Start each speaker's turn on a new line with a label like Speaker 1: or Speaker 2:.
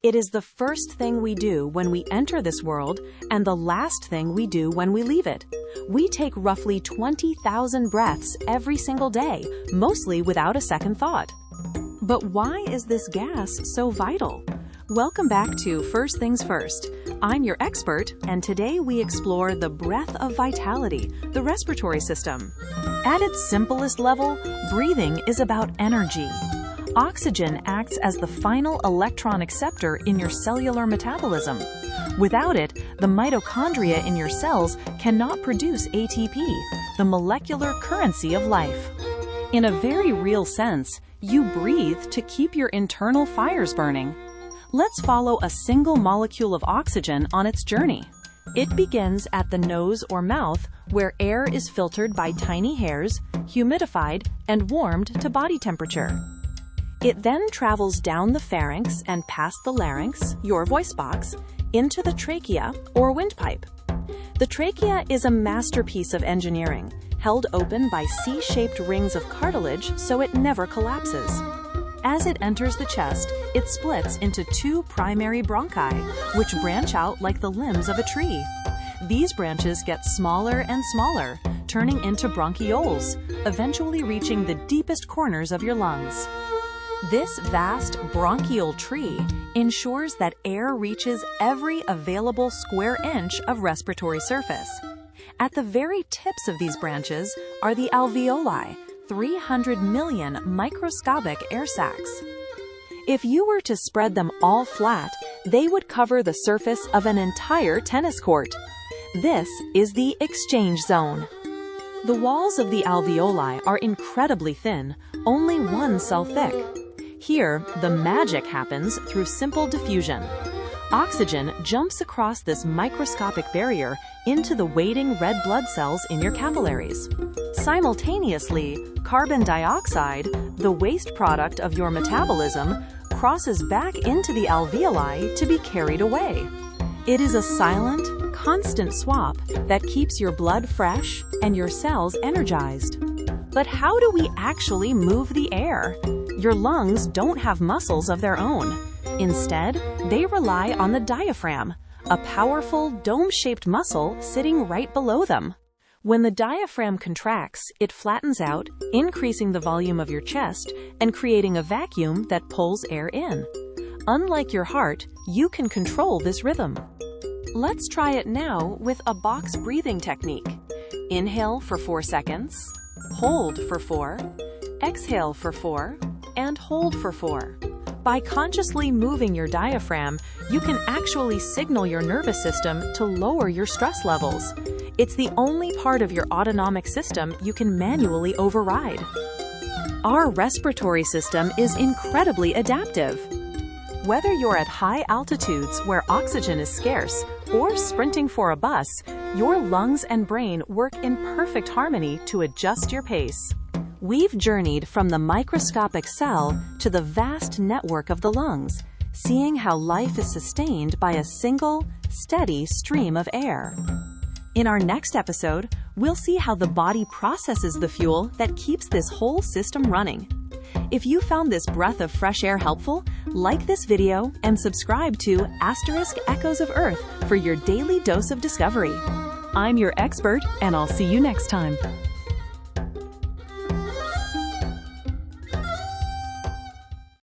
Speaker 1: It is the first thing we do when we enter this world and the last thing we do when we leave it. We take roughly 20,000 breaths every single day, mostly without a second thought. But why is this gas so vital? Welcome back to First Things First. I'm your expert, and today we explore the breath of vitality, the respiratory system. At its simplest level, breathing is about energy. Oxygen acts as the final electron acceptor in your cellular metabolism. Without it, the mitochondria in your cells cannot produce ATP, the molecular currency of life. In a very real sense, you breathe to keep your internal fires burning. Let's follow a single molecule of oxygen on its journey. It begins at the nose or mouth, where air is filtered by tiny hairs, humidified, and warmed to body temperature. It then travels down the pharynx and past the larynx, your voice box, into the trachea or windpipe. The trachea is a masterpiece of engineering, held open by C-shaped rings of cartilage so it never collapses. As it enters the chest, it splits into two primary bronchi, which branch out like the limbs of a tree. These branches get smaller and smaller, turning into bronchioles, eventually reaching the deepest corners of your lungs. This vast bronchial tree ensures that air reaches every available square inch of respiratory surface. At the very tips of these branches are the alveoli, 300 million microscopic air sacs. If you were to spread them all flat, they would cover the surface of an entire tennis court. This is the exchange zone. The walls of the alveoli are incredibly thin, only 1 cell thick. Here, the magic happens through simple diffusion. Oxygen jumps across this microscopic barrier into the waiting red blood cells in your capillaries. Simultaneously, carbon dioxide, the waste product of your metabolism, crosses back into the alveoli to be carried away. It is a silent, constant swap that keeps your blood fresh and your cells energized. But how do we actually move the air? Your lungs don't have muscles of their own. Instead, they rely on the diaphragm, a powerful dome-shaped muscle sitting right below them. When the diaphragm contracts, it flattens out, increasing the volume of your chest and creating a vacuum that pulls air in. Unlike your heart, you can control this rhythm. Let's try it now with a box breathing technique. Inhale for 4 seconds, hold for 4, exhale for 4, and hold for 4. By consciously moving your diaphragm, you can actually signal your nervous system to lower your stress levels. It's the only part of your autonomic system you can manually override. Our respiratory system is incredibly adaptive. Whether you're at high altitudes where oxygen is scarce or sprinting for a bus, your lungs and brain work in perfect harmony to adjust your pace. We've journeyed from the microscopic cell to the vast network of the lungs, seeing how life is sustained by a single, steady stream of air. In our next episode, we'll see how the body processes the fuel that keeps this whole system running. If you found this breath of fresh air helpful, like this video and subscribe to *Echoes of Earth for your daily dose of discovery. I'm your expert, and I'll see you next time.